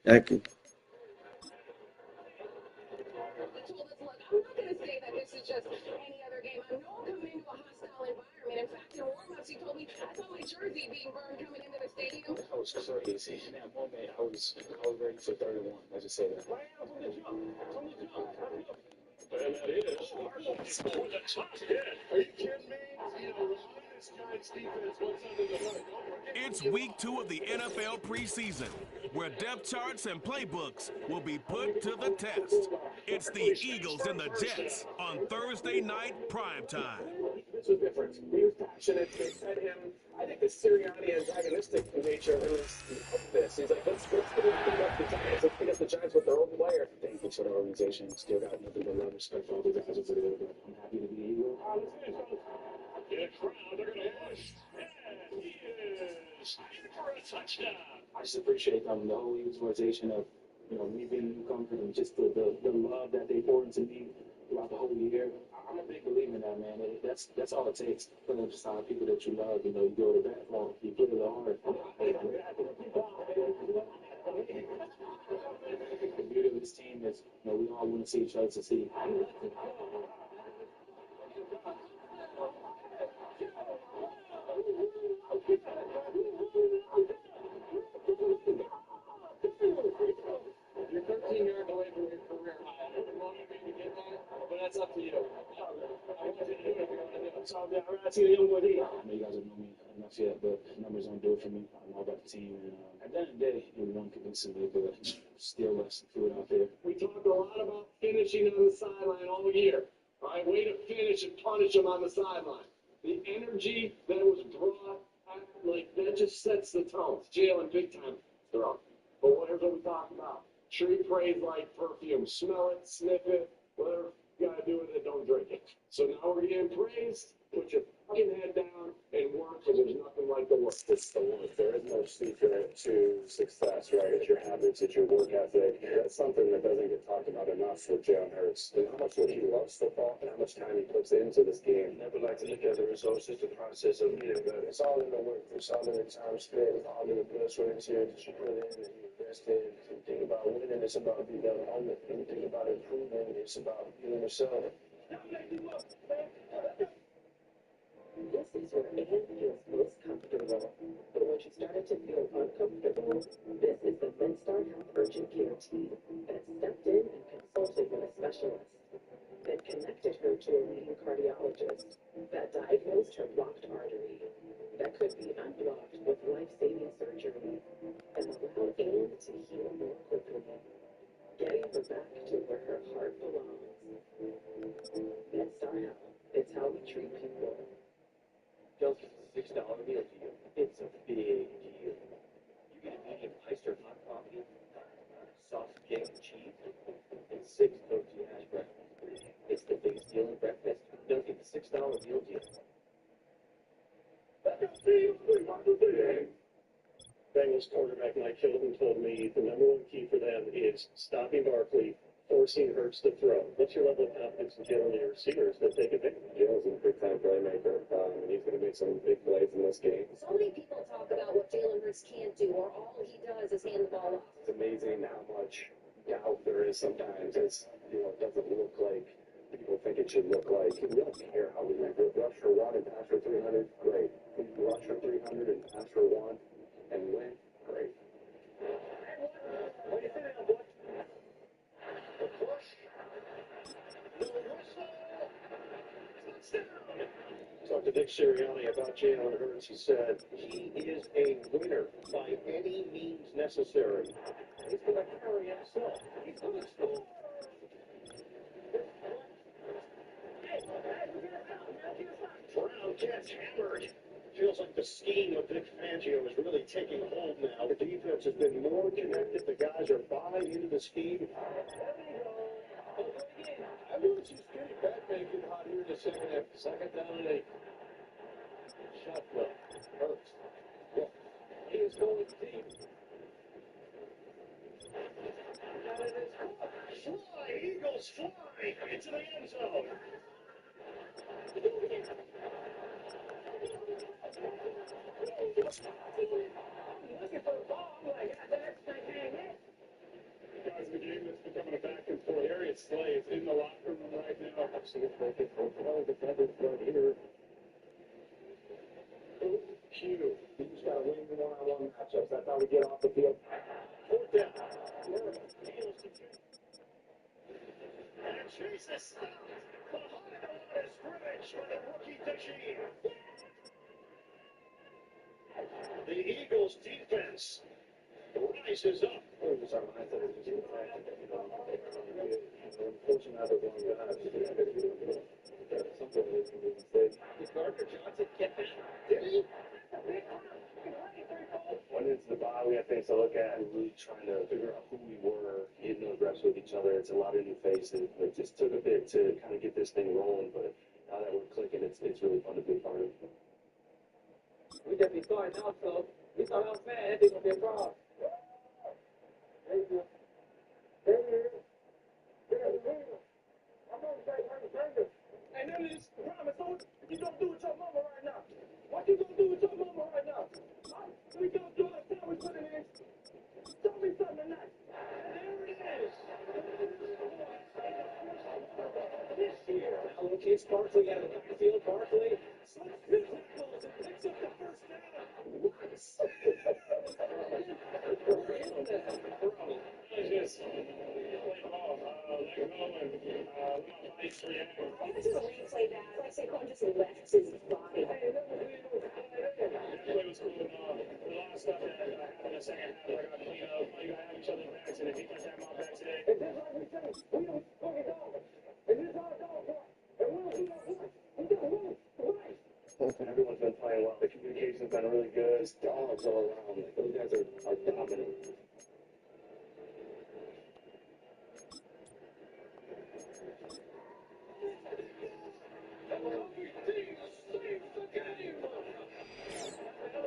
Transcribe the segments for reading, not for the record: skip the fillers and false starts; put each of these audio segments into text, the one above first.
I could. I'm not going to say that this is just any other game. I know I'm coming into a hostile environment. In fact, in warm-ups, he told me I saw my jersey being burned coming into the stadium. That was crazy. In that moment, I was ready for 31. Let's just say that. Right out from the jump. From the jump. And that is Marshall with a top hit. Are you kidding me? You know, this Giants defense wants something to look over. It's week 2 of the NFL preseason, where depth charts and playbooks will be put to the test. It's the Eagles and the Jets on Thursday night primetime. This was different. He was passionate. They fed him. I think the Sirianni antagonistic nature is this. He's like, let's beat up the Giants. Let's beat up the Giants with their own player. Thank you for the organization. Still got nothing but love, respect for all the guys over there. But I'm happy to be Eagle. In a crowd, they're going to push. And he is in for a touchdown. I just appreciate the whole Eagles organization of, me being a newcomer and just the love that they poured into me throughout the whole year. I'm a big believer in that, man. That's all it takes. For them just people that you love, you go to bat for, you play the hard. The beauty of this team is, we all want to see each other succeed. You're 13 yards away from your career high. I wouldn't want you to get that, but that's up to you. I want you to do it if you're going to do it. So I'm not seeing a young boy. I know you guys don't know me enough yet, but numbers don't do it for me. I know about the team, and at the end of the day, we won convincingly, but still less fluid out there. We talked a lot about finishing on the sideline all year. All right, way to finish and punish them on the sideline. The energy that was brought, that just sets the tone. Jalen, big time throw. But here's what we talked about. Tree praise like perfume. Smell it, sniff it, whatever you got to do with it, don't drink it. So now we're getting praised. Put your fucking head down and work, because there's nothing like the work. It's the work. There is no secret to success, right? It's your habits, it's your work ethic. That's something that doesn't get talked about enough with Jalen Hurts. And how much he loves football and how much time he puts into this game. I never like to look at the results, just the process of getting better. It's all in the work. It's all in the time spent. It's all in the blood, sweat, and tears that you put in and you invest in. If you think about winning, it's about the development. When you think about improving, it's about being yourself. This is where Anne feels most comfortable, but when she started to feel uncomfortable, this is the MedStar Health Urgent Care team that stepped in and consulted with a specialist, that connected her to a leading cardiologist, that diagnosed her blocked artery, that could be unblocked with life-saving surgery, and allowed Anne to heal more quickly, getting her back to where her heart belongs. MedStar Health, it's how we treat people. Just a $6 meal deal. It's a big deal. You get a medium Meister hot coffee, soft cake and cheese, and 6 protein hash browns. It's the biggest deal in breakfast. Don't get the $6 meal deal. Bengals quarterback Mike Hilton told me the number one key for them is stopping Barkley, forcing Hurts to throw. What's your level of confidence in Jalen and your receivers that they can make? Jalen's a big-time playmaker, and he's going to make some big plays in this game. So many people talk about what Jalen Hurts can't do, or all he does is hand the ball off. It's amazing how much doubt there is sometimes. It doesn't look like people think it should look like. We don't care how we rush for 1 and pass for 300. Great. We rush for 300 and pass for 1 and win. Great. What do you think of what? The push. The whistle. Touchdown. Talked to Dick Sirianni about Jalen Hurts. He said he is a winner by any means necessary. He's going to carry himself. He's going to score. Brown gets hammered. Feels like the scheme of Vic Fangio is really taking hold now. The defense has been more connected. The guys are buying into the scheme. I want you skinny Batman get hot here in the second half. Second down and 8. Shot well. Hurts. Yeah. He is going deep. And it is caught. Fly, Eagles fly into the end zone. Looking for the ball, like, that's not hang it. slave in the locker room right now. See if they can control the defenders right here. Q. He's got to win the one-on-one matchups. That's how we get off the field. Fourth down. And Jesus. Behind the line of scrimmage for the rookie Dasheen. The Eagles defense rises up. Did Gardner Johnson get that? Did he? When it's the bye, we have things to look at. We're really trying to figure out who we were, getting those reps with each other. It's a lot of new faces. It just took a bit to kind of get this thing rolling, but now that we're clicking, it's really fun to be a part of. We definitely started out, so we thought I was mad. That thing's gonna be a problem. Hey, none of this promise, don't you don't do it your mama right now. What you gonna do with your mama right now? We gonna do all the time we put it in. Tell me something tonight. There it is. This year. Now locates Barkley out of the backfield. Barkley Slips his ankles and picks up the first down. Once. Just play ball, let go and let my bodies react. I went to the replay back. Like Saquon just left his body. That play was cool. A lot of stuff that happened in the second half. I got clean up. You gotta have each other's backs, and the defense had my back today. And this is like we say, we don't fucking dog. And this is our dog part. And we don't do that once. We do it once. Everyone's been playing well. The communication's been really good. Just dogs all around. Like, those guys are dominant.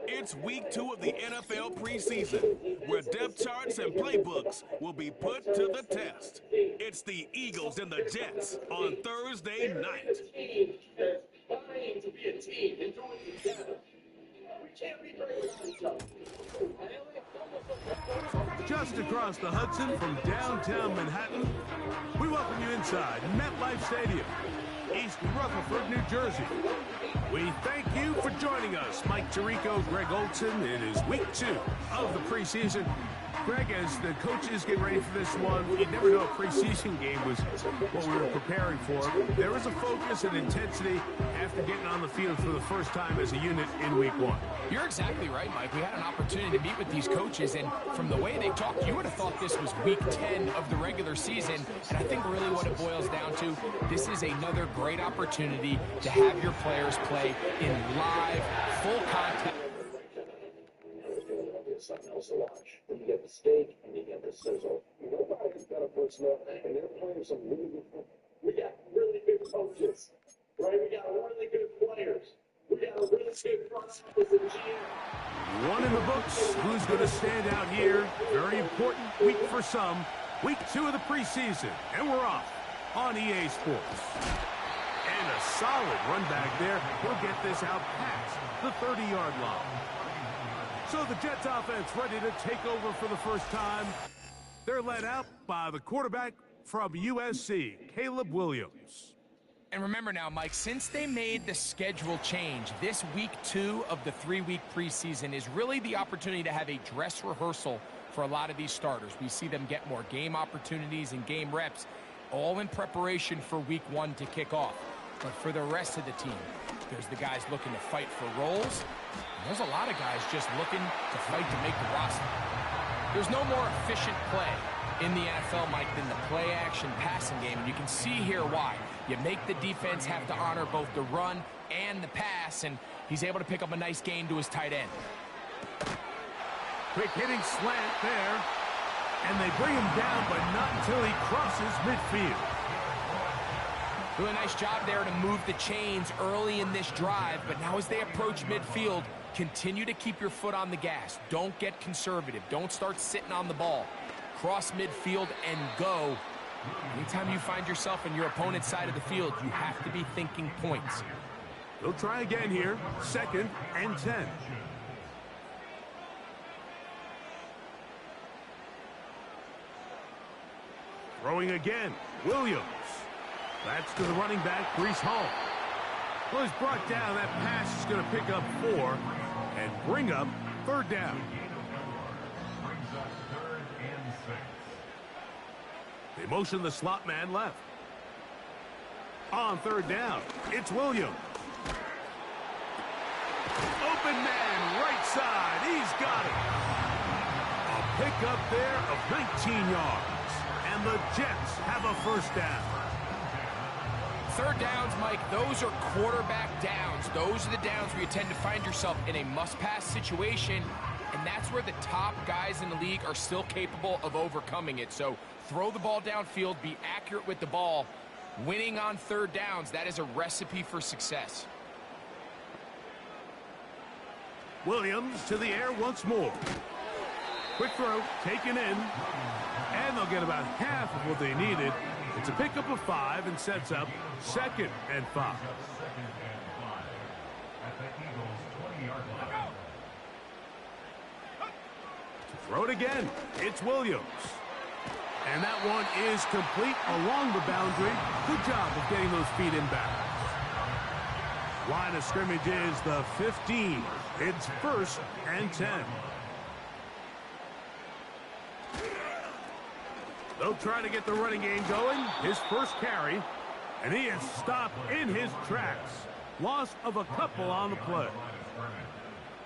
It's week 2 of the NFL preseason, where depth charts and playbooks will be put to the test. It's the Eagles and the Jets on Thursday night. Vying to be a team and do it together. We can't be great without each other. Just across the Hudson from downtown Manhattan, we welcome you inside MetLife Stadium, East Rutherford, New Jersey. We thank you for joining us, Mike Tirico, Greg Olson. It is week 2 of the preseason. Greg, as the coaches get ready for this one, you never know a preseason game was what we were preparing for. There was a focus and intensity after getting on the field for the first time as a unit in week 1. You're exactly right, Mike. We had an opportunity to meet with these coaches, and from the way they talked, you would have thought this was week 10 of the regular season. And I think really what it boils down to, this is another great opportunity to have your players play in live, full contact. Something else to watch. You get the steak and you get the sizzle. Nobody's got a foot smell, and they're playing some really good football. We got really good coaches, right? We got really good players. We got a really good front office and GM. One in the books. Who's going to stand out here? Very important week for some. Week 2 of the preseason, and we're off on EA Sports. And a solid run back there. He'll get this out past the 30-yard line. So the Jets offense ready to take over for the first time. They're led out by the quarterback from USC, Caleb Williams. And remember now, Mike, since they made the schedule change, this week 2 of the 3-week preseason is really the opportunity to have a dress rehearsal for a lot of these starters. We see them get more game opportunities and game reps, all in preparation for week 1 to kick off. But for the rest of the team, there's the guys looking to fight for roles. And there's a lot of guys just looking to fight to make the roster. There's no more efficient play in the NFL, Mike, than the play-action passing game. And you can see here why. You make the defense have to honor both the run and the pass, and he's able to pick up a nice gain to his tight end. Quick hitting slant there. And they bring him down, but not until he crosses midfield. Really nice job there to move the chains early in this drive, but now as they approach midfield, continue to keep your foot on the gas. Don't get conservative. Don't start sitting on the ball. Cross midfield and go. Anytime you find yourself on your opponent's side of the field, you have to be thinking points. They'll try again here. 2nd and 10. Throwing again, Williams. That's to the running back, Brees Hall. Well, he's brought down. That pass is going to pick up 4 and bring up 3rd down. They motion the slot man left. On 3rd down, it's Williams. Open man, right side. He's got it. A pickup there of 19 yards. And the Jets have a 1st down. 3rd downs, Mike, those are quarterback downs. Those are the downs where you tend to find yourself in a must-pass situation, and that's where the top guys in the league are still capable of overcoming it. So throw the ball downfield, be accurate with the ball. Winning on 3rd downs, that is a recipe for success. Williams to the air once more. Quick throw, taken in, and they'll get about half of what they needed. It's a pickup of 5 and sets up 2nd and 5. To throw it again, it's Williams. And that one is complete along the boundary. Good job of getting those feet in bounds. Line of scrimmage is the 15. It's 1st and 10. They'll try to get the running game going. His first carry, and he is stopped in his tracks. Loss of a couple on the play.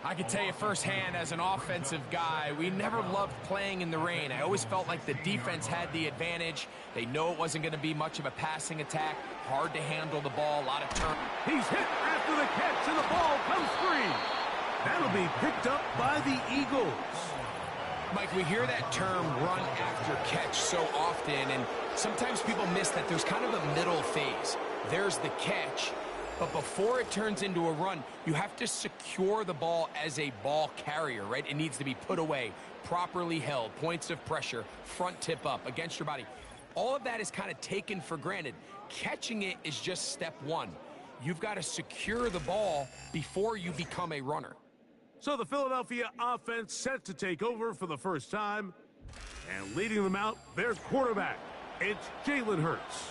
I can tell you firsthand as an offensive guy, we never loved playing in the rain. I always felt like the defense had the advantage. They know it wasn't going to be much of a passing attack. Hard to handle the ball, a lot of turn. He's hit after the catch, and the ball comes free. That'll be picked up by the Eagles. Mike, we hear that term run after catch so often, and sometimes people miss that there's kind of a middle phase. There's the catch, but before it turns into a run, you have to secure the ball as a ball carrier, right? It needs to be put away, properly held, points of pressure, front tip up against your body. All of that is kind of taken for granted. Catching it is just step 1. You've got to secure the ball before you become a runner. So the Philadelphia offense set to take over for the first time. And leading them out, their quarterback. It's Jalen Hurts.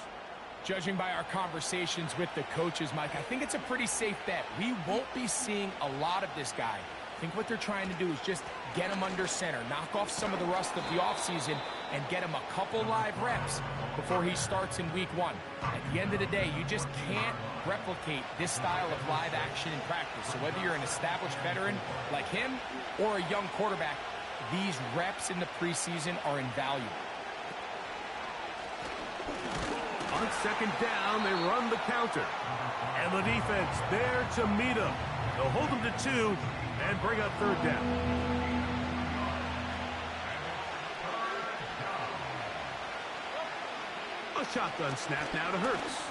Judging by our conversations with the coaches, Mike, I think it's a pretty safe bet. We won't be seeing a lot of this guy. I think what they're trying to do is just get him under center, knock off some of the rust of the offseason, and get him a couple live reps before he starts in week 1. At the end of the day, you just can't replicate this style of live action in practice. So whether you're an established veteran like him or a young quarterback, these reps in the preseason are invaluable. On 2nd down, they run the counter. And the defense there to meet him. They'll hold him to 2 and bring up 3rd down. A shotgun snap now to Hurts.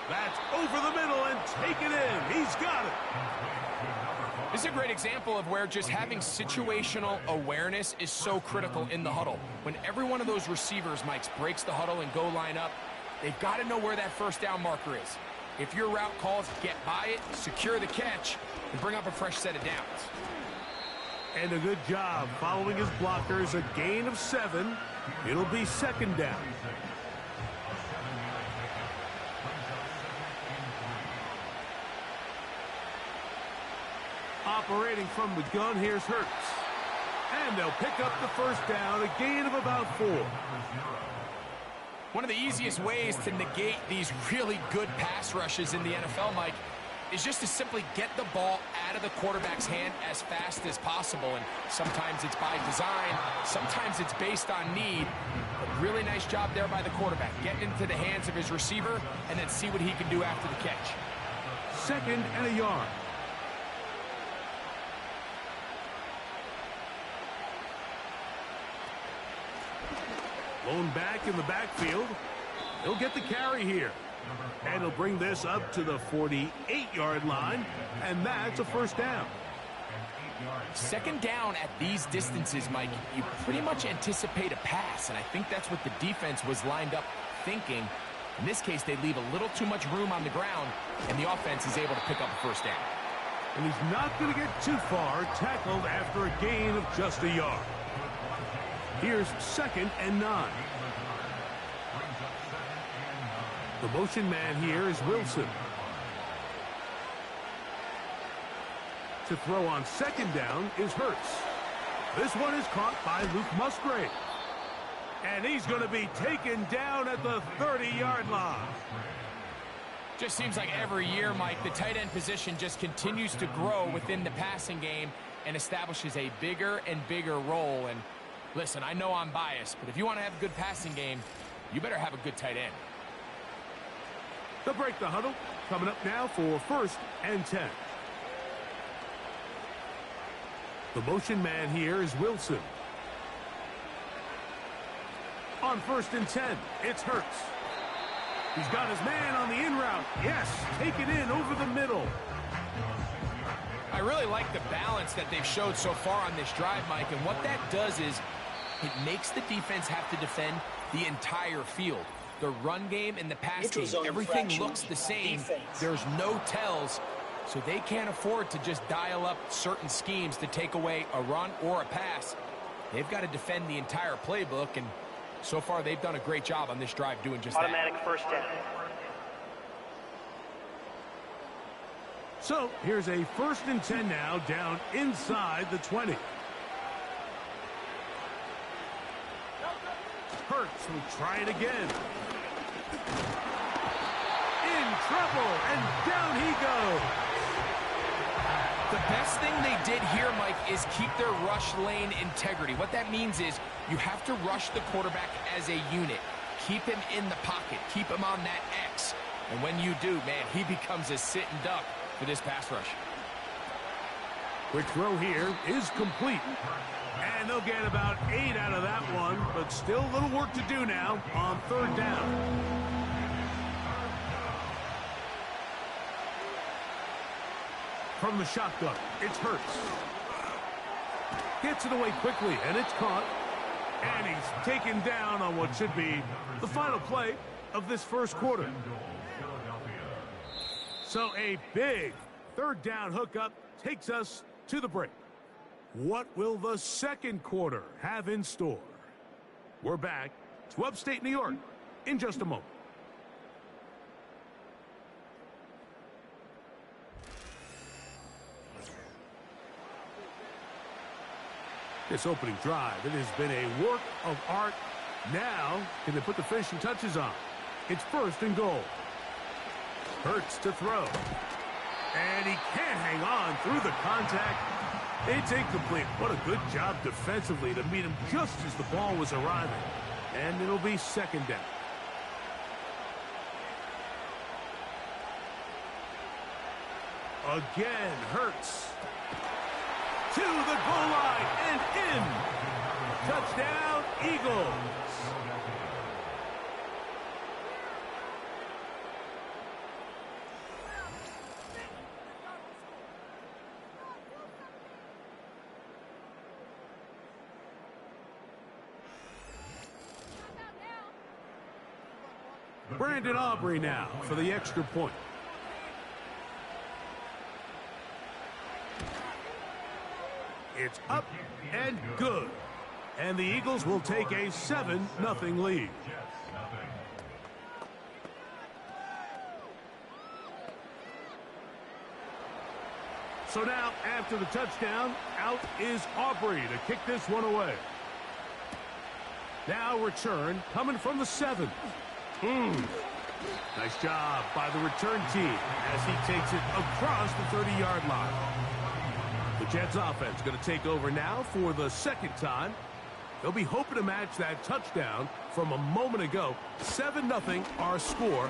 That's over the middle and taken in. He's got it. This is a great example of where just having situational awareness is so critical in the huddle. When every one of those receivers, Mike, breaks the huddle and go line up, they've got to know where that 1st down marker is. If your route calls, get by it, secure the catch, and bring up a fresh set of downs. And a good job following his blockers. A gain of 7. It'll be 2nd down. Operating from the gun, here's Hurts. And they'll pick up the 1st down, a gain of about 4. One of the easiest ways to negate these really good pass rushes in the NFL, Mike, is just to simply get the ball out of the quarterback's hand as fast as possible. And sometimes it's by design, sometimes it's based on need. But really nice job there by the quarterback, getting into the hands of his receiver and then see what he can do after the catch. 2nd and a yard. Blown back in the backfield. He'll get the carry here. And he'll bring this up to the 48-yard line. And that's a 1st down. 2nd down at these distances, Mike, you pretty much anticipate a pass. And I think that's what the defense was lined up thinking. In this case, they leave a little too much room on the ground. And the offense is able to pick up a 1st down. And he's not going to get too far, tackled after a gain of just a yard. Here's 2nd and 9. The motion man here is Wilson. To throw on second down is Hurts. This one is caught by Luke Musgrave. And he's going to be taken down at the 30-yard line. Just seems like every year, Mike, the tight end position just continues to grow within the passing game and establishes a bigger and bigger role. And listen, I know I'm biased, but if you want to have a good passing game, you better have a good tight end. They'll break the huddle. Coming up now for 1st and 10. The motion man here is Wilson. On 1st and 10, it's Hurts. He's got his man on the in route. Yes, take it in over the middle. I really like the balance that they've showed so far on this drive, Mike, and what that does is it makes the defense have to defend the entire field. The run game and the pass game, everything looks the same. There's no tells, so they can't afford to just dial up certain schemes to take away a run or a pass. They've got to defend the entire playbook, and so far they've done a great job on this drive doing just that. Automatic first down. So here's a 1st and 10 now, down inside the 20. Hurts will try it again. In trouble, and down he goes. The best thing they did here, Mike, is keep their rush lane integrity. What that means is you have to rush the quarterback as a unit. Keep him in the pocket. Keep him on that X. And when you do, man, he becomes a sitting duck for this pass rush. Quick throw here is complete. And they'll get about 8 out of that one, but still a little work to do now on 3rd down. From the shotgun, it's Hurts. Gets it away quickly, and it's caught. And he's taken down on what should be the final play of this 1st quarter. So a big 3rd down hookup takes us to the break. What will the 2nd quarter have in store? We're back to upstate New York in just a moment. This opening drive, it has been a work of art. Now, can they put the finishing touches on? It's 1st and goal. Hurts to throw. And he can't hang on through the contact. It's incomplete. What a good job defensively to meet him just as the ball was arriving. And it'll be 2nd down. Again, Hurts. To the goal line and in. Touchdown, Eagles. Brandon Aubrey now for the extra point. It's up and good. And the Eagles will take a 7-0 lead. So now, after the touchdown, out is Aubrey to kick this one away. Now return coming from the 7. Nice job by the return team as he takes it across the 30-yard line. The Jets offense going to take over now for the 2nd time. They'll be hoping to match that touchdown from a moment ago. 7-0 our score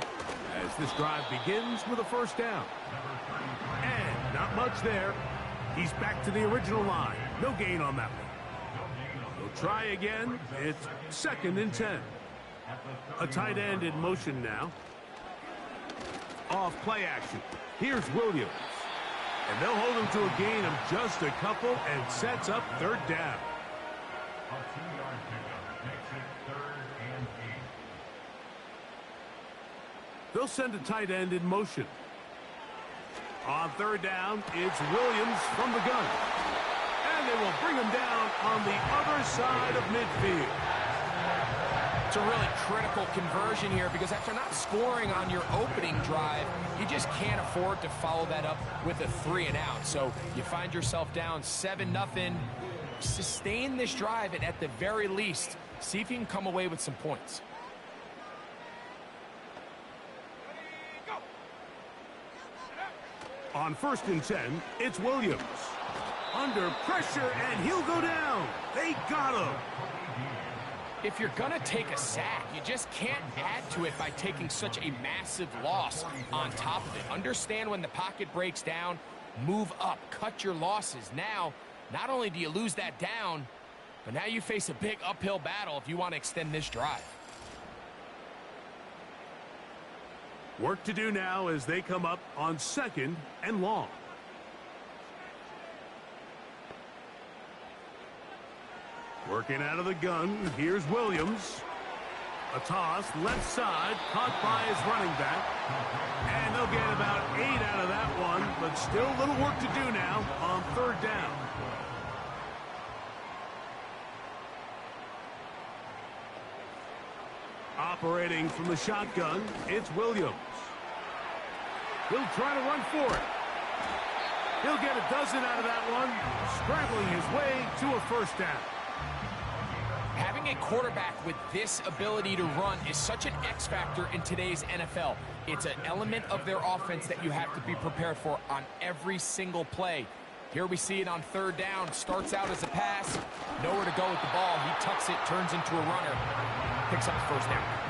as this drive begins with a 1st down. And not much there. He's back to the original line. No gain on that one. They'll try again. It's 2nd and 10. A tight end in motion now. Off play action. Here's Williams. And they'll hold him to a gain of just a couple and sets up 3rd down. They'll send a tight end in motion. On 3rd down, it's Williams from the gun. And they will bring him down on the other side of midfield. It's a really critical conversion here because after not scoring on your opening drive, you just can't afford to follow that up with a 3-and-out. So you find yourself down 7-0. Sustain this drive and at the very least, see if you can come away with some points. On 1st and 10, it's Williams. Under pressure, and he'll go down. They got him. If you're going to take a sack, you just can't add to it by taking such a massive loss on top of it. Understand when the pocket breaks down, move up, cut your losses. Now, not only do you lose that down, but now you face a big uphill battle if you want to extend this drive. Work to do now as they come up on 2nd and long. Working out of the gun, here's Williams. A toss, left side, caught by his running back. And they'll get about 8 out of that one, but still a little work to do now on 3rd down. Operating from the shotgun, it's Williams. He'll try to run for it. He'll get a dozen out of that one, scrambling his way to a 1st down. Having a quarterback with this ability to run is such an X factor in today's NFL. It's an element of their offense that you have to be prepared for on every single play. Here we see it on 3rd down. Starts out as a pass. Nowhere to go with the ball. He tucks it, turns into a runner. Picks up the 1st down.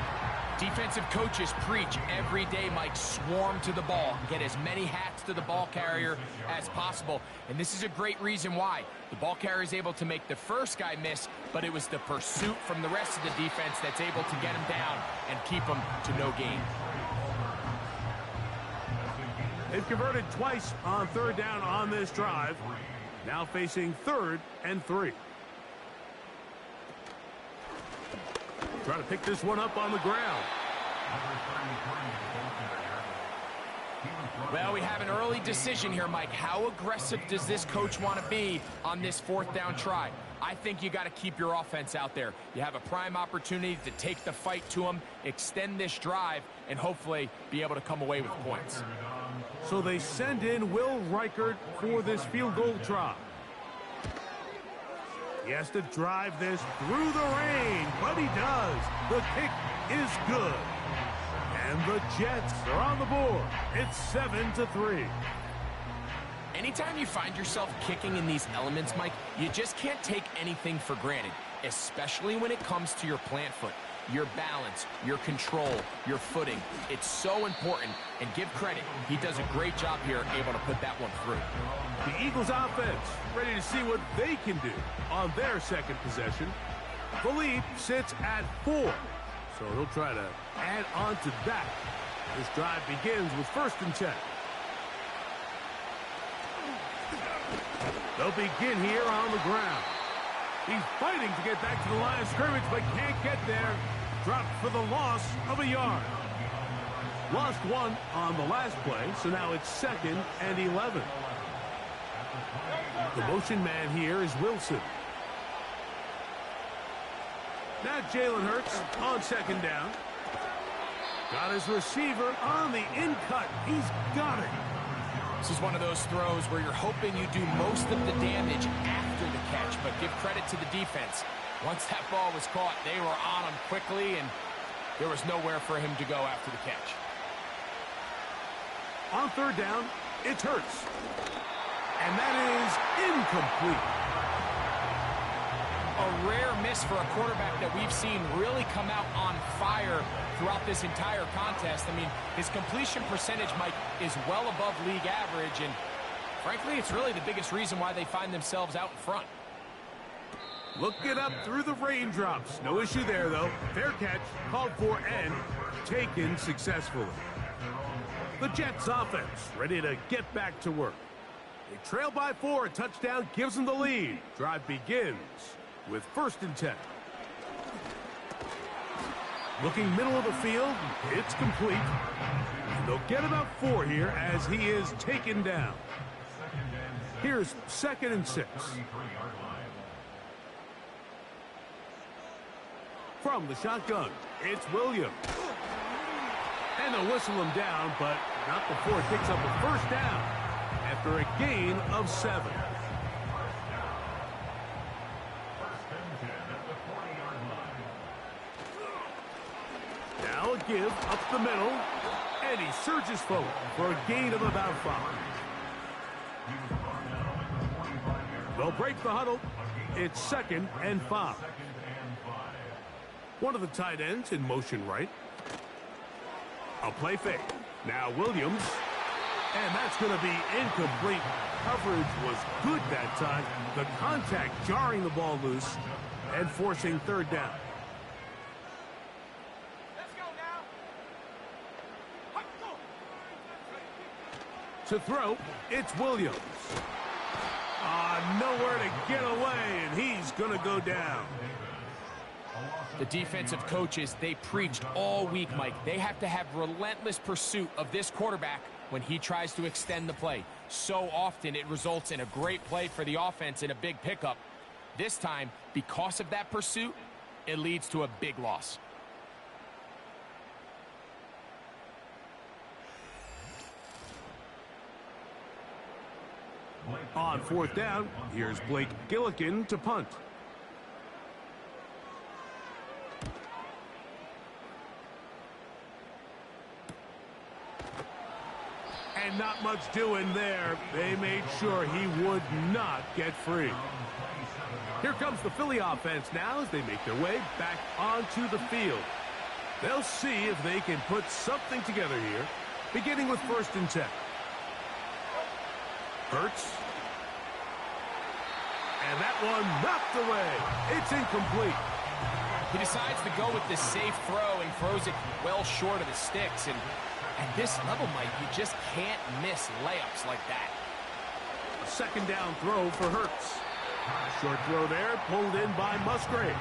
Defensive coaches preach every day, Mike, swarm to the ball. Get as many hats to the ball carrier as possible. And this is a great reason why. The ball carrier is able to make the first guy miss, but it was the pursuit from the rest of the defense that's able to get him down and keep him to no gain. They've converted twice on 3rd down on this drive. Now facing 3rd and 3. Trying to pick this one up on the ground. Well, we have an early decision here, Mike. How aggressive does this coach want to be on this 4th down try? I think you got to keep your offense out there. You have a prime opportunity to take the fight to them, extend this drive, and hopefully be able to come away with points. So they send in Will Reichert for this field goal try. He has to drive this through the rain, but he does. The kick is good. And the Jets are on the board. It's 7-3. Anytime you find yourself kicking in these elements, Mike, you just can't take anything for granted, especially when it comes to your plant foot, your balance, your control, your footing. It's so important, and give credit. He does a great job here able to put that one through. The Eagles offense ready to see what they can do on their 2nd possession. Philippe sits at 4, so they'll try to add on to that. This drive begins with 1st and 10. They'll begin here on the ground. He's fighting to get back to the line of scrimmage, but can't get there. Dropped for the loss of a yard. Lost 1 on the last play, so now it's 2nd and 11. The motion man here is Wilson. Now Jalen Hurts on 2nd down. Got his receiver on the in-cut. He's got it. This is one of those throws where you're hoping you do most of the damage after the catch, but give credit to the defense. Once that ball was caught, they were on him quickly, and there was nowhere for him to go after the catch. On 3rd down, it's Hurts. And that is incomplete. A rare miss for a quarterback that we've seen really come out on fire throughout this entire contest. I mean, his completion percentage, Mike, is well above league average, and frankly, it's really the biggest reason why they find themselves out in front. Looking up through the raindrops. No issue there, though. Fair catch, called for, and taken successfully. The Jets offense ready to get back to work. They trail by 4. A touchdown gives them the lead. Drive begins with 1st and 10. Looking middle of the field, it's complete. And they'll get about 4 here as he is taken down. Here's 2nd and 6. From the shotgun, it's Williams. And they'll whistle him down, but not before it picks up a first down after a gain of 7. Now a give up the middle, and he surges forward for a gain of about 5. They'll break the huddle. It's 2nd and 5. One of the tight ends in motion right. A play fake. Now Williams. And that's going to be incomplete. Coverage was good that time. The contact jarring the ball loose and forcing 3rd down. Let's go now. To throw, it's Williams. Nowhere to get away, and he's going to go down. The defensive coaches, they preached all week, Mike. They have to have relentless pursuit of this quarterback when he tries to extend the play. So often it results in a great play for the offense and a big pickup. This time, because of that pursuit, it leads to a big loss. On 4th down, here's Blake Gillikin to punt. And not much doing there. They made sure he would not get free. Here comes the Philly offense now as they make their way back onto the field. They'll see if they can put something together here, beginning with 1st and 10. Hurts. And that one knocked away. It's incomplete. He decides to go with this safe throw and throws it well short of the sticks. And at this level, Mike, you just can't miss layups like that. A 2nd down throw for Hurts. Short throw there, pulled in by Musgrave.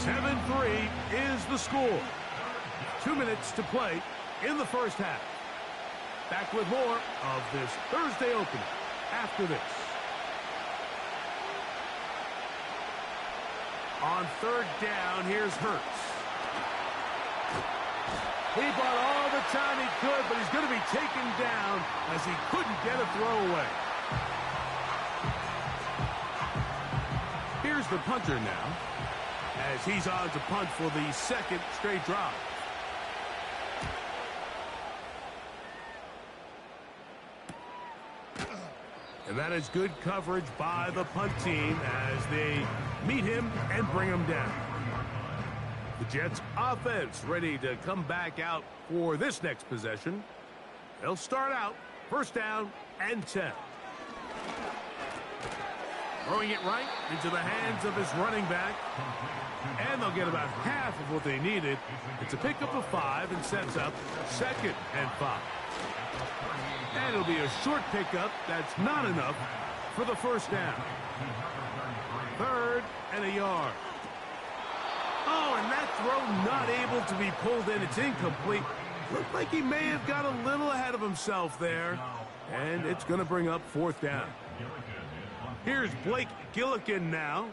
7-3 is the score. 2 minutes to play in the first half. Back with more of this Thursday opener after this. On 3rd down, here's Hurts. He bought all the time he could, but he's going to be taken down as he couldn't get a throwaway. Here's the punter now, as he's on to punt for the 2nd straight drive. And that is good coverage by the punt team as they meet him and bring him down. The Jets offense ready to come back out for this next possession. They'll start out 1st down and 10. Throwing it right into the hands of his running back. And they'll get about half of what they needed. It's a pickup of 5 and sets up 2nd and 5. And it'll be a short pickup that's not enough for the 1st down. 3rd and a yard. Oh, and that throw not able to be pulled in. It's incomplete. Looked like he may have got a little ahead of himself there. And it's going to bring up 4th down. Here's Blake Gillikin now.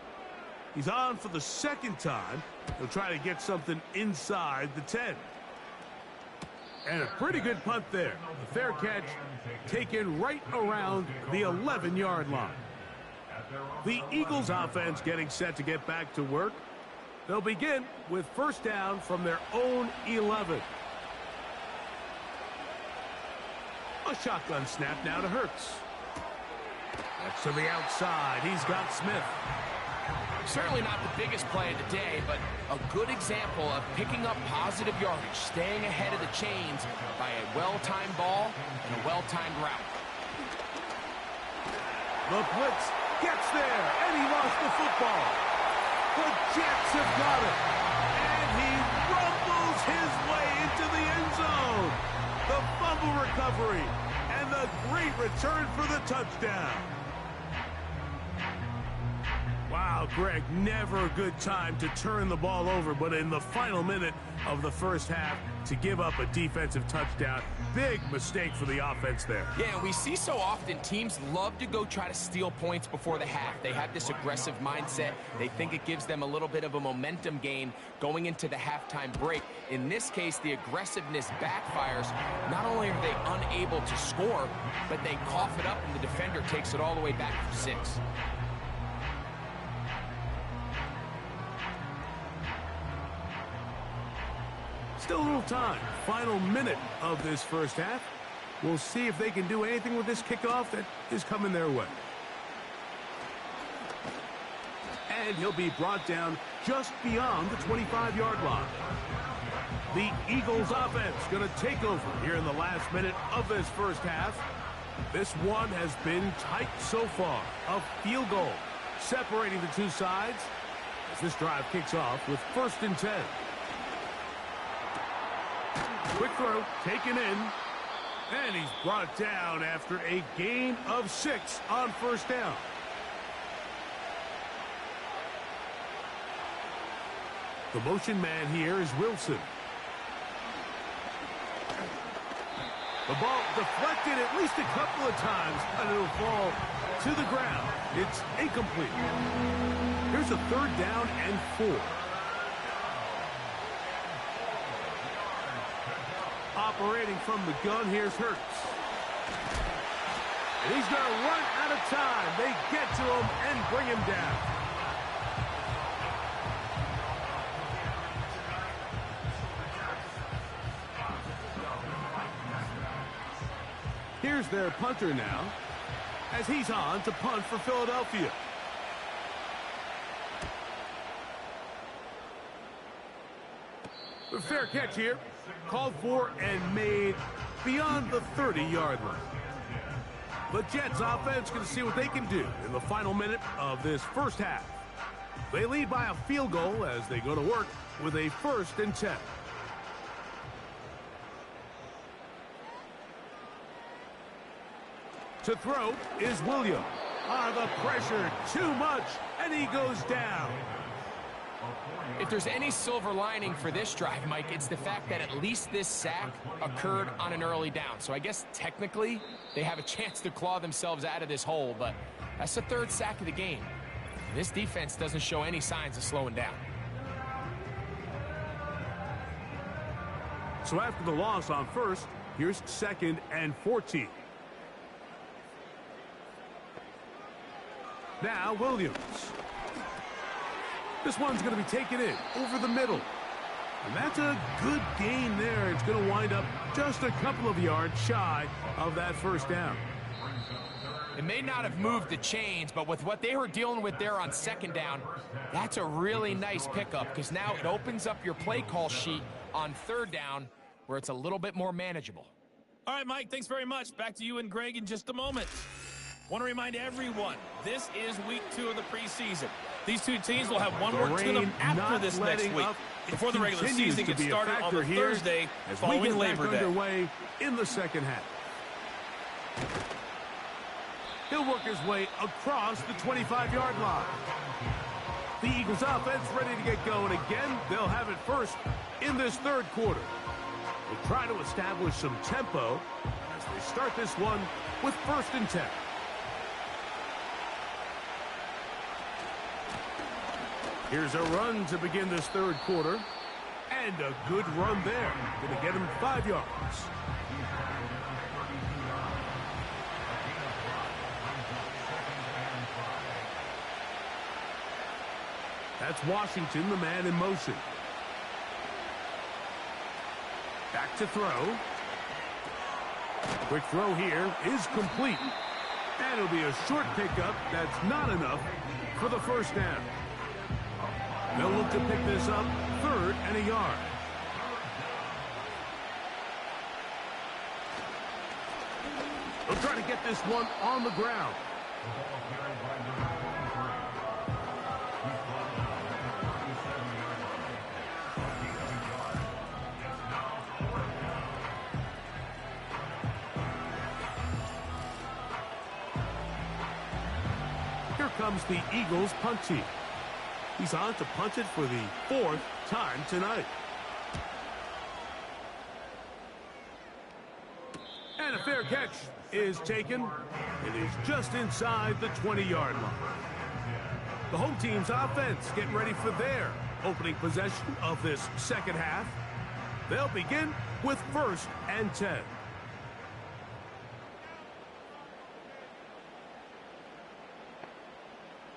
He's on for the 2nd time. He'll try to get something inside the 10. And a pretty good punt there. A fair catch taken right around the 11-yard line. The Eagles offense getting set to get back to work. They'll begin with 1st down from their own 11. A shotgun snap now to Hurts. That's to the outside. He's got Smith. Certainly not the biggest play of the day, but a good example of picking up positive yardage, staying ahead of the chains by a well-timed ball and a well-timed route. The blitz gets there, and he lost the football. The Jets have got it, and he rumbles his way into the end zone. The fumble recovery, and the great return for the touchdown. Wow, Wow, Greg, never a good time to turn the ball over, but in the final minute of the first half, to give up a defensive touchdown, big mistake for the offense there. Yeah, and we see so often teams love to go try to steal points before the half. They have this aggressive mindset. They think it gives them a little bit of a momentum gain going into the halftime break. In this case, the aggressiveness backfires. Not only are they unable to score, but they cough it up and the defender takes it all the way back for 6. Still a little time. Final minute of this first half. We'll see if they can do anything with this kickoff that is coming their way. And he'll be brought down just beyond the 25-yard line. The Eagles offense going to take over here in the last minute of this first half. This one has been tight so far. A field goal separating the two sides as this drive kicks off with 1st and 10. Quick throw, taken in, and he's brought down after a gain of 6 on 1st down. The motion man here is Wilson. The ball deflected at least a couple of times, and it'll fall to the ground. It's incomplete. Here's a 3rd down and 4. Operating from the gun, here's Hurts. And he's going to run out of time. They get to him and bring him down. Here's their punter now, as he's on to punt for Philadelphia. A fair catch here. Called for and made beyond the 30-yard line. The Jets offense going to see what they can do in the final minute of this first half. They lead by a field goal as they go to work with a 1st and 10. To throw is Williams. The pressure too much, and he goes down. If there's any silver lining for this drive, Mike, it's the fact that at least this sack occurred on an early down. So I guess technically they have a chance to claw themselves out of this hole, but that's the 3rd sack of the game. This defense doesn't show any signs of slowing down. So after the loss on 1st, here's 2nd and 14. Now Williams. This one's going to be taken in over the middle. And that's a good gain there. It's going to wind up just a couple of yards shy of that 1st down. It may not have moved the chains, but with what they were dealing with there on 2nd down, that's a really nice pickup because now it opens up your play call sheet on 3rd down where it's a little bit more manageable. All right, Mike, thanks very much. Back to you and Greg in just a moment. Want to remind everyone, this is week 2 of the preseason. These two teams will have one more tune-up after this next week, before the regular season gets started on the Thursday following Labor Day. Underway in the 2nd half. He'll work his way across the 25-yard line. The Eagles offense ready to get going again. They'll have it first in this 3rd quarter. They'll try to establish some tempo as they start this one with 1st and 10. Here's a run to begin this 3rd quarter. And a good run there. Going to get him 5 yards. That's Washington, the man in motion. Back to throw. Quick throw here is complete. And it'll be a short pickup. That's not enough for the 1st down. They'll look to pick this up 3rd and a yard. They'll try to get this one on the ground. Here comes the Eagles punt team. He's on to punch it for the 4th time tonight. And a fair catch is taken. It is just inside the 20-yard line. The home team's offense getting ready for their opening possession of this second half. They'll begin with 1st and 10.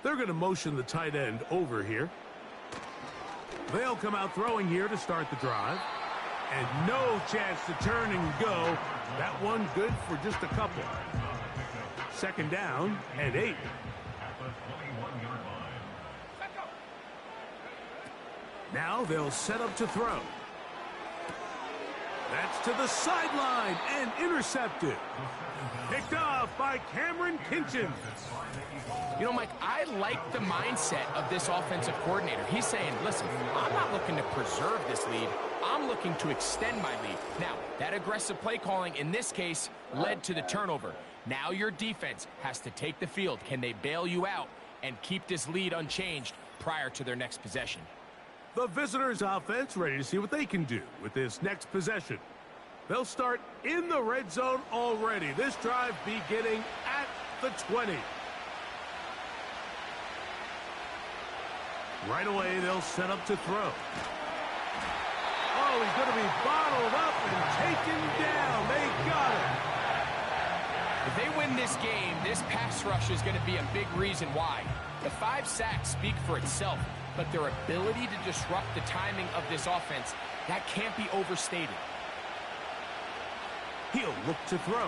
They're going to motion the tight end over here. They'll come out throwing here to start the drive. And no chance to turn and go. That one good for just a couple. 2nd down and 8. Now they'll set up to throw. That's to the sideline and intercepted. Picked off by Cameron Kinchen. You know, Mike, I like the mindset of this offensive coordinator. He's saying, listen, I'm not looking to preserve this lead. I'm looking to extend my lead. Now, that aggressive play calling in this case led to the turnover. Now your defense has to take the field. Can they bail you out and keep this lead unchanged prior to their next possession? The visitors' offense ready to see what they can do with this next possession. They'll start in the red zone already. This drive beginning at the 20. Right away, they'll set up to throw. Oh, he's going to be bottled up and taken down. They got it. If they win this game, this pass rush is going to be a big reason why. The 5 sacks speak for itself, but their ability to disrupt the timing of this offense, that can't be overstated. He'll look to throw.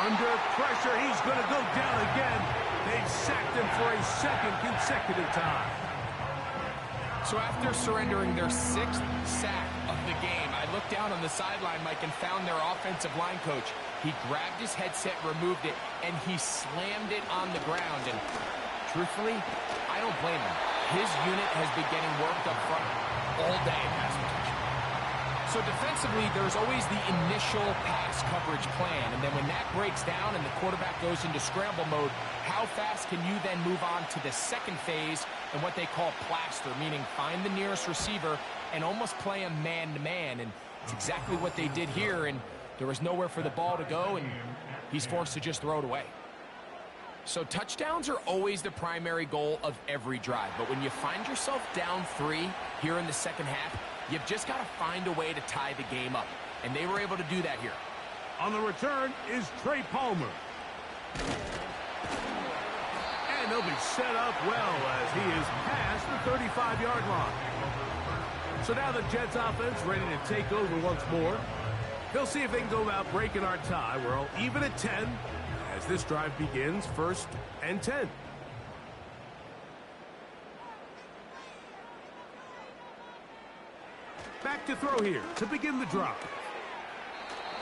Under pressure, he's going to go down again. They've sacked him for a 2nd consecutive time. So after surrendering their 6th sack of the game, I looked down on the sideline, Mike, and found their offensive line coach. He grabbed his headset, removed it, and he slammed it on the ground. And truthfully, I don't blame him. His unit has been getting worked up front all day in pass protection. So defensively, there's always the initial pass coverage plan. And then when that breaks down and the quarterback goes into scramble mode, how fast can you then move on to the second phase and what they call plaster, meaning find the nearest receiver and almost play him man-to-man. And it's exactly what they did here, and there was nowhere for the ball to go, and he's forced to just throw it away. So touchdowns are always the primary goal of every drive, but when you find yourself down 3 here in the second half, you've just got to find a way to tie the game up, and they were able to do that here. On the return is Trey Palmer. And they'll be set up well as he is past the 35-yard line. So now the Jets offense ready to take over once more. They'll see if they can go about breaking our tie. We're all even at 10 as this drive begins 1st and 10. Back to throw here to begin the drive.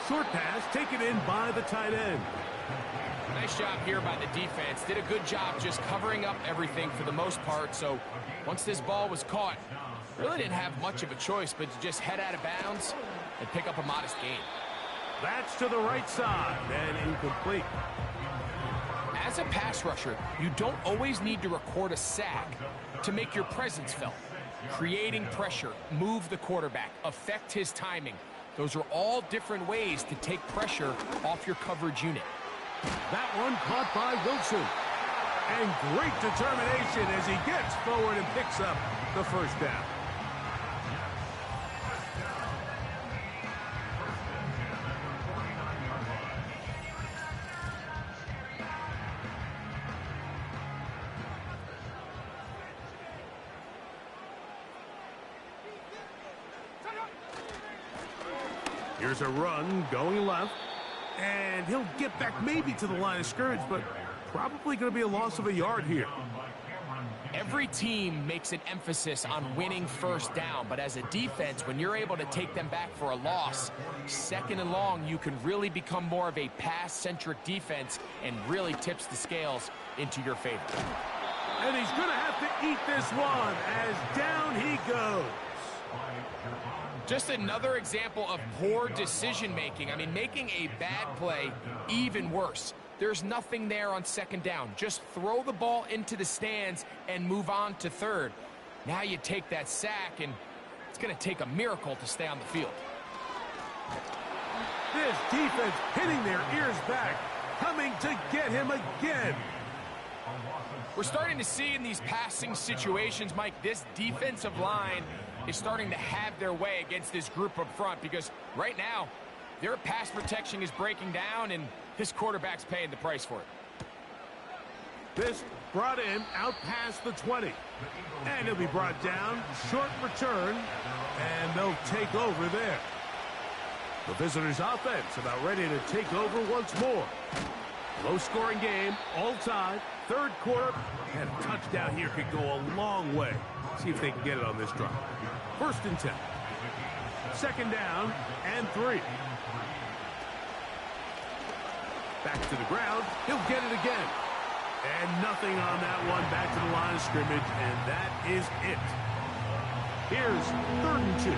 Short pass taken in by the tight end. Nice job here by the defense. Did a good job just covering up everything for the most part. So once this ball was caught, really didn't have much of a choice but to just head out of bounds and pick up a modest gain. That's to the right side and incomplete. As a pass rusher, you don't always need to record a sack to make your presence felt. Creating pressure, move the quarterback, affect his timing. Those are all different ways to take pressure off your coverage unit. That one caught by Wilson. And great determination as he gets forward and picks up the 1st down. Here's a run going left. And he'll get back maybe to the line of scrimmage, but probably going to be a loss of a yard here. Every team makes an emphasis on winning 1st down, but as a defense, when you're able to take them back for a loss, 2nd and long, you can really become more of a pass-centric defense and really tips the scales into your favor. And he's going to have to eat this one as down he goes. Just another example of poor decision-making. I mean, making a bad play even worse. there's nothing there on second down. Just throw the ball into the stands and move on to third. Now you take that sack, and it's going to take a miracle to stay on the field. This defense hitting their ears back, coming to get him again. We're starting to see in these passing situations, Mike, this defensive line is starting to have their way against this group up front, because right now their pass protection is breaking down, and this quarterback's paying the price for it. This brought him out past the 20. And he'll be brought down, short return, and they'll take over there. The visitors' offense about ready to take over once more. Low-scoring game, all tied, third quarter, and a touchdown here could go a long way. See if they can get it on this drive. 1st and 10. 2nd down and 3. Back to the ground. He'll get it again. And nothing on that one. Back to the line of scrimmage, and that is it. Here's 3rd and 2.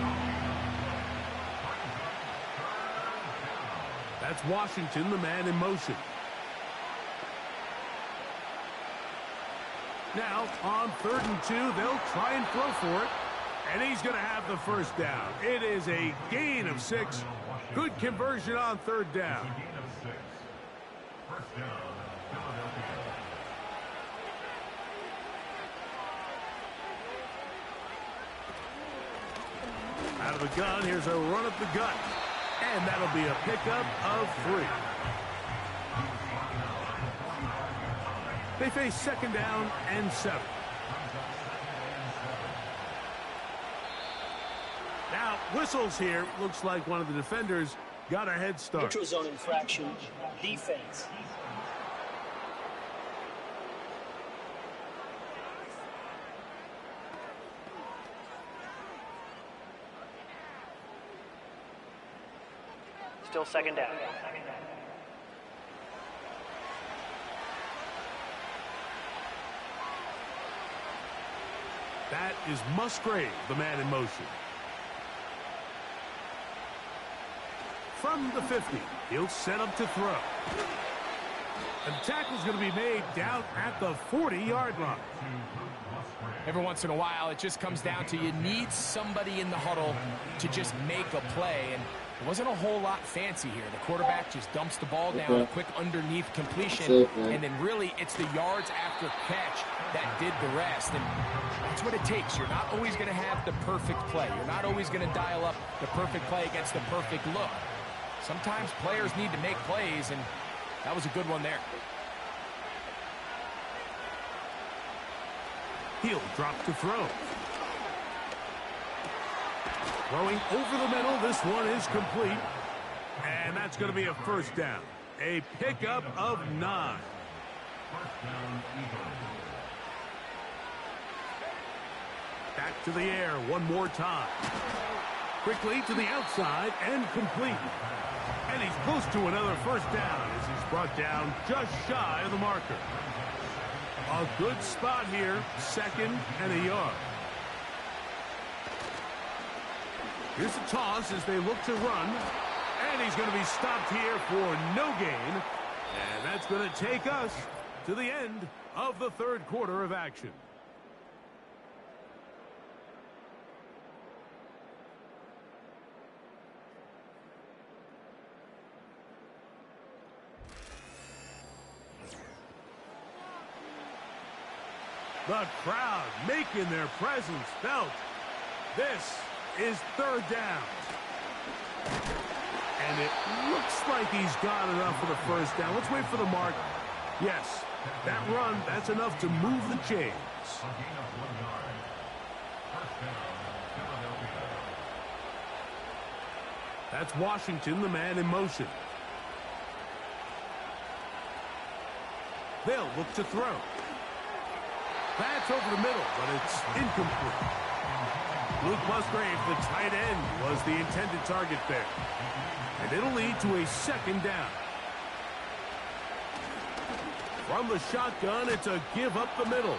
That's Washington, the man in motion. Now, on 3rd and 2, they'll try and throw for it. And he's going to have the first down. It is a gain of 6. Good conversion on 3rd down. Out of the gun, here's a run up the gut. And that'll be a pickup of 3. They face 2nd down and 7. Now, whistles here. Looks like one of the defenders got a head start. Neutral zone infraction, defense. Still 2nd down. That is Musgrave, the man in motion. From the 50, he'll set up to throw. And the tackle's going to be made down at the 40-yard line. Every once in a while, it just comes down to you need somebody in the huddle to just make a play. And it wasn't a whole lot fancy here. The quarterback just dumps the ball down, a quick underneath completion, and then really it's the yards after catch that did the rest. And that's what it takes. You're not always going to have the perfect play. You're not always going to dial up the perfect play against the perfect look. Sometimes players need to make plays, and that was a good one there. He'll drop to throw. Throwing over the middle, this one is complete. And that's going to be a first down. A pickup of 9. Back to the air one more time. Quickly to the outside and complete. And he's close to another first down as he's brought down just shy of the marker. A good spot here, 2nd and a yard. Here's the toss as they look to run. And he's going to be stopped here for no gain. And that's going to take us to the end of the 3rd quarter of action. The crowd making their presence felt. This is 3rd down. And it looks like he's got enough for the first down. Let's wait for the mark. Yes, that run, that's enough to move the chains. That's Washington, the man in motion. They'll look to throw. That's over the middle, but it's incomplete. Luke Musgrave, the tight end, was the intended target there. And it'll lead to a 2nd down. From the shotgun, it's a give up the middle.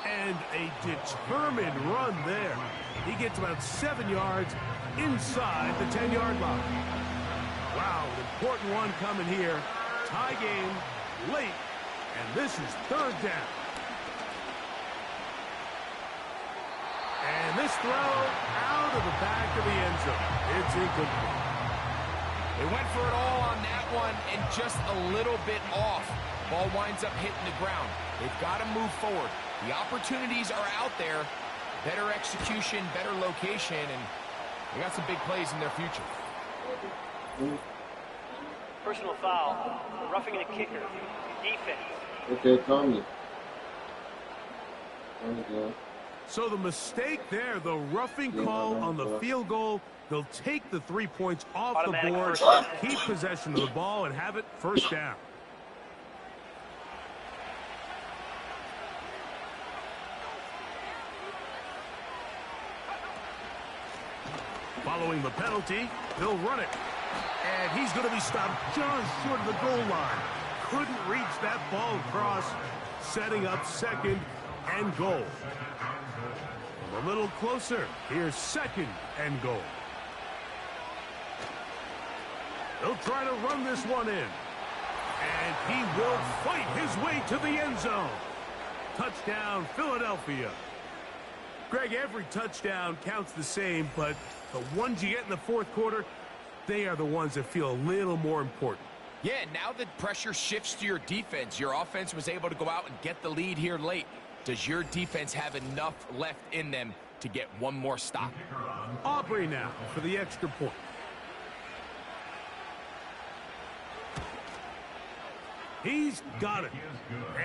And a determined run there. He gets about 7 yards inside the 10-yard line. Wow, an important one coming here. Tie game, late, and this is third down. And this throw out of the back of the end zone. It's incomplete. They went for it all on that one and just a little bit off. Ball winds up hitting the ground. They've got to move forward. The opportunities are out there. Better execution, better location, and they got some big plays in their future. Personal foul. Roughing the kicker. Defense. Okay, Tommy. Go. So the mistake there, the roughing call on the field goal. They'll take the 3 points off Automatic the board, first. keep possession of the ball, and have it first down. Following the penalty, they'll run it. And he's going to be stopped just short of the goal line. Couldn't reach that ball across, setting up second and goal. A little closer. Here's second and goal. They'll try to run this one in. And he will fight his way to the end zone. Touchdown, Philadelphia. Greg, every touchdown counts the same, but the ones you get in the fourth quarter, they are the ones that feel a little more important. Yeah, now that pressure shifts to your defense, your offense was able to go out and get the lead here late. Does your defense have enough left in them to get one more stop? Aubrey now for the extra point. He's got it.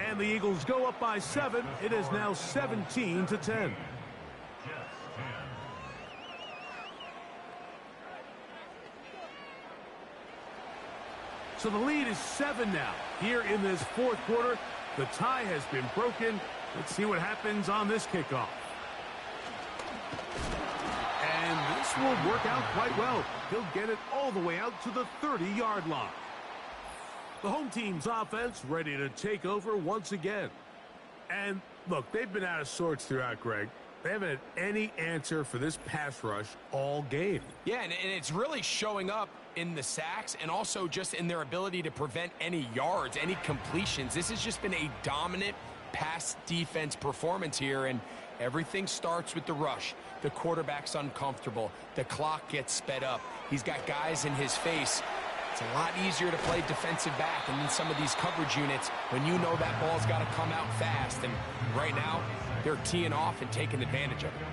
And the Eagles go up by 7. It is now 17-10. So the lead is 7 now. Here in this fourth quarter, the tie has been broken. Let's see what happens on this kickoff. And this will work out quite well. He'll get it all the way out to the 30-yard line. The home team's offense ready to take over once again. And look, they've been out of sorts throughout, Greg. They haven't had any answer for this pass rush all game. Yeah, and it's really showing up in the sacks and also just in their ability to prevent any yards, any completions. This has just been a dominant pass defense performance here, and everything starts with the rush. The quarterback's uncomfortable. The clock gets sped up. He's got guys in his face. It's a lot easier to play defensive back and in some of these coverage units when you know that ball's got to come out fast. And right now, they're teeing off and taking advantage of it.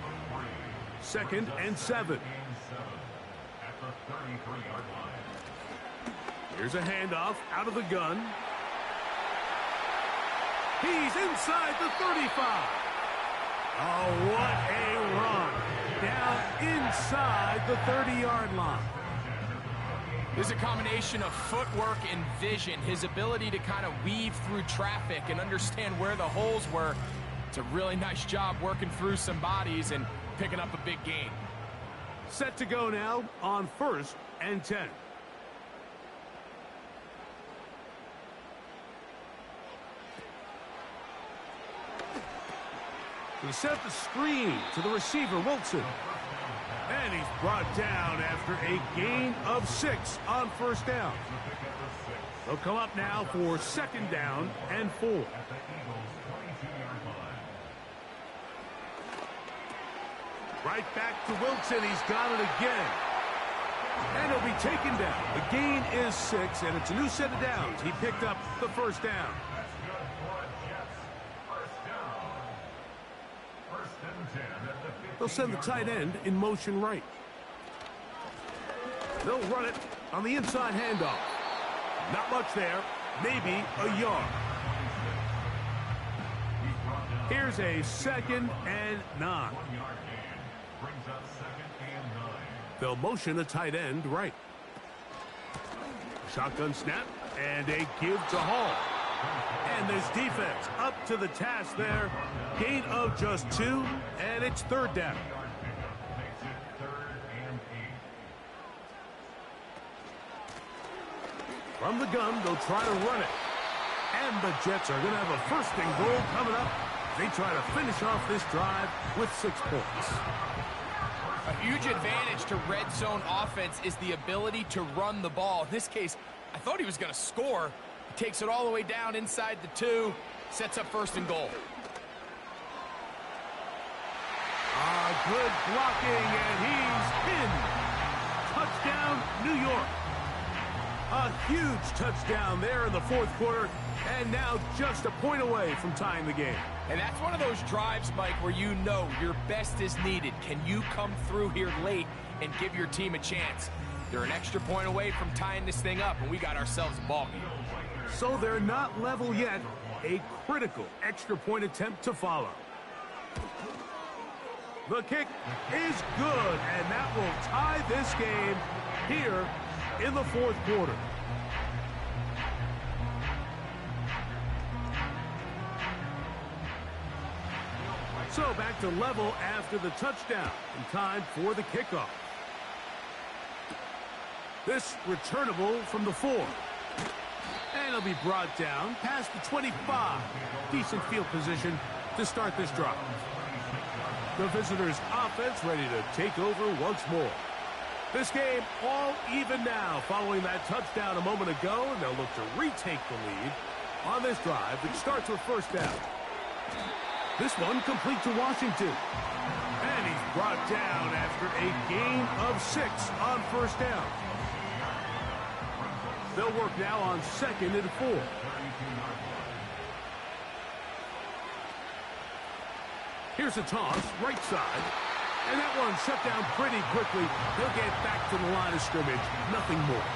2nd and 7. Here's a handoff out of the gun. He's inside the 35. Oh, what a run. Down inside the 30-yard line. There's a combination of footwork and vision, his ability to kind of weave through traffic and understand where the holes were. It's a really nice job working through some bodies and picking up a big gain. Set to go now on 1st and 10. He set the screen to the receiver, Wilson. And he's brought down after a gain of 6 on 1st down. They'll come up now for 2nd down and 4. Right back to Wilson. He's got it again. And he'll be taken down. The gain is 6, and it's a new set of downs. He picked up the 1st down. They'll send the tight end in motion right. They'll run it on the inside handoff. Not much there. Maybe a yard. Here's a 2nd and 9. They'll motion a tight end right. Shotgun snap and a give to Hall. And this defense up to the task there. Gain of just 2, and it's 3rd down. From the gun, they'll try to run it. And the Jets are going to have a 1st and goal coming up. They try to finish off this drive with 6 points. A huge advantage to red zone offense is the ability to run the ball. In this case, I thought he was going to score, He takes it all the way down inside the 2, sets up 1st and goal. Good blocking, and he's pinned. Touchdown, New York. A huge touchdown there in the 4th quarter, and now just a point away from tying the game. And that's one of those drives, Mike, where you know your best is needed. Can you come through here late and give your team a chance? They're an extra point away from tying this thing up, and we got ourselves a ball game. So they're not level yet. A critical extra point attempt to follow. The kick is good, and that will tie this game here in the 4th quarter. So back to level after the touchdown, in time for the kickoff. This returnable from the 4. And it'll be brought down past the 25. Decent field position to start this drive. The visitors' offense ready to take over once more. This game all even now following that touchdown a moment ago, and they'll look to retake the lead on this drive that starts with 1st down. This one complete to Washington. And he's brought down after a gain of 6 on 1st down. They'll work now on 2nd and 4. Here's a toss, right side. And that one shut down pretty quickly. He'll get back to the line of scrimmage. Nothing more.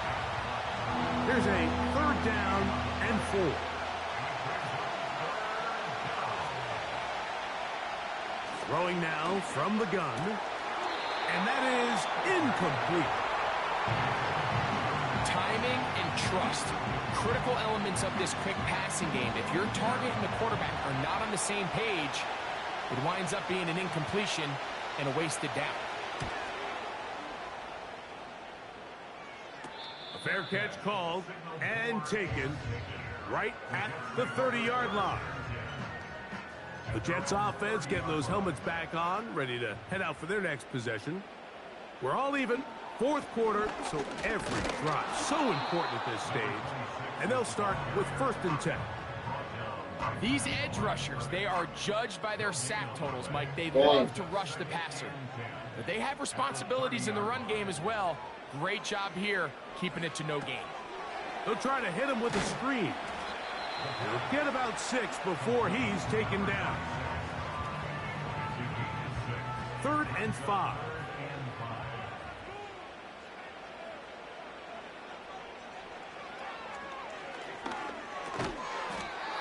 Here's a 3rd down and 4. Throwing now from the gun. And that is incomplete. Timing and trust. Critical elements of this quick passing game. If your target and the quarterback are not on the same page, it winds up being an incompletion and a wasted down. A fair catch called and taken right at the 30-yard line. The Jets offense getting those helmets back on, ready to head out for their next possession. We're all even. 4th quarter, so every drive so important at this stage. And they'll start with 1st and 10. These edge rushers, they are judged by their sack totals, Mike. They love to rush the passer. But they have responsibilities in the run game as well. Great job here, keeping it to no gain. They'll try to hit him with a screen. He'll get about 6 before he's taken down. 3rd and 5.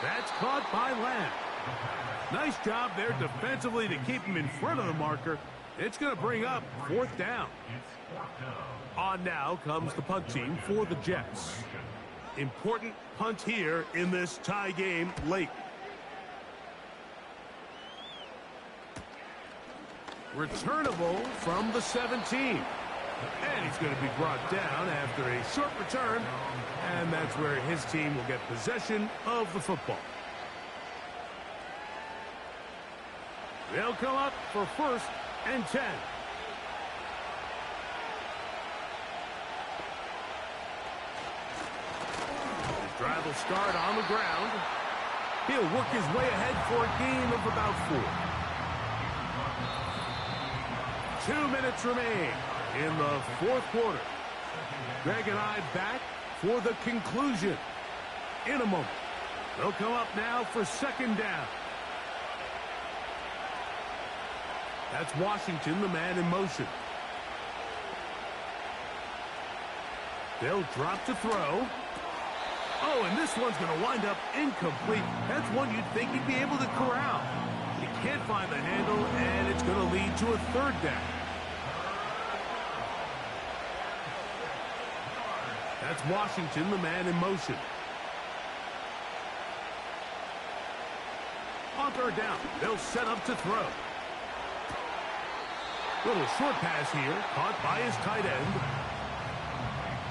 That's caught by Lamb. Nice job there defensively to keep him in front of the marker. It's going to bring up 4th down. On now comes the punt team for the Jets. Important punt here in this tie game late. Returnable from the 17. And he's going to be brought down after a short return. And that's where his team will get possession of the football. They'll come up for 1st and 10. His drive will start on the ground. He'll work his way ahead for a gain of about 4. 2 minutes remain in the 4th quarter. Greg and I back for the conclusion in a moment. They'll come up now for 2nd down. That's Washington, the man in motion. They'll drop to throw. Oh, and this one's going to wind up incomplete. That's one you'd think he'd be able to corral. He can't find the handle, and it's going to lead to a 3rd down. That's Washington, the man in motion. On 3rd down, they'll set up to throw. Little short pass here, caught by his tight end.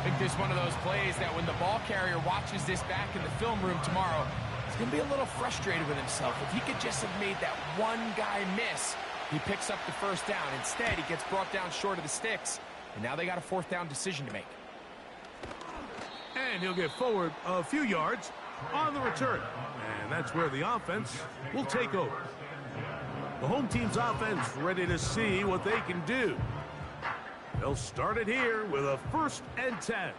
I think this is one of those plays that when the ball carrier watches this back in the film room tomorrow, he's going to be a little frustrated with himself. If he could just have made that one guy miss, he picks up the 1st down. Instead, he gets brought down short of the sticks, and now they got a 4th down decision to make. And And he'll get forward a few yards on the return. And that's where the offense will take over. The home team's offense ready to see what they can do. They'll start it here with a 1st and 10.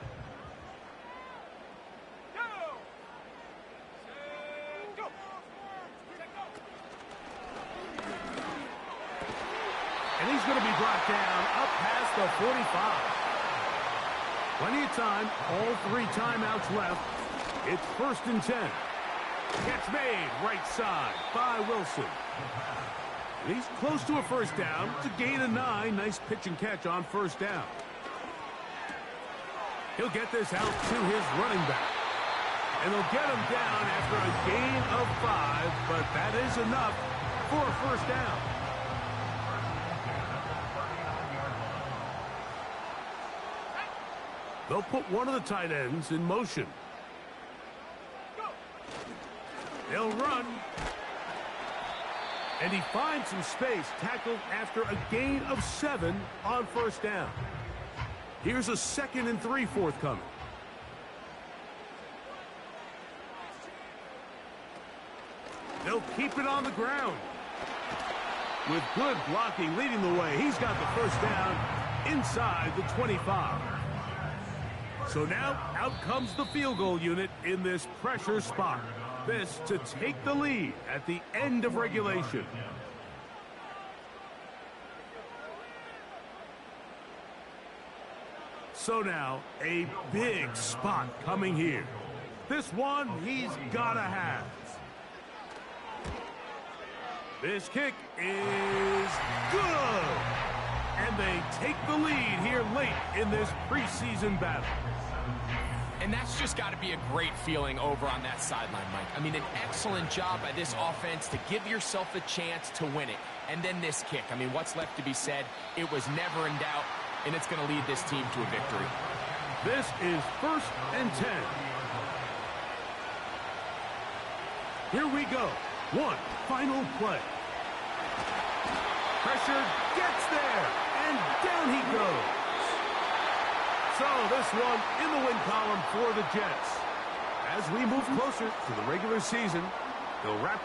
And he's going to be brought down up past the 45. Plenty of time, all 3 timeouts left. It's 1st and 10. Catch made right side by Wilson. And he's close to a 1st down. It's a gain of 9. Nice pitch and catch on 1st down. He'll get this out to his running back. And they'll get him down after a gain of 5, but that is enough for a 1st down. They'll put one of the tight ends in motion. They'll run. And he finds some space, tackled after a gain of 7 on 1st down. Here's a 2nd and 3 forthcoming. They'll keep it on the ground. With good blocking leading the way, he's got the 1st down inside the 25. So now out comes the field goal unit in this pressure spot. This to take the lead at the end of regulation. So now a big spot coming here. This one he's gotta have. This kick is good. And they take the lead here late in this preseason battle. And that's just got to be a great feeling over on that sideline, Mike. I mean, an excellent job by this offense to give yourself a chance to win it. And then this kick. I mean, what's left to be said? It was never in doubt, and it's going to lead this team to a victory. This is 1st and 10. Here we go. One final play. Pressure gets there, and down he goes. So this one in the win column for the Jets. As we move closer to the regular season, they'll wrap up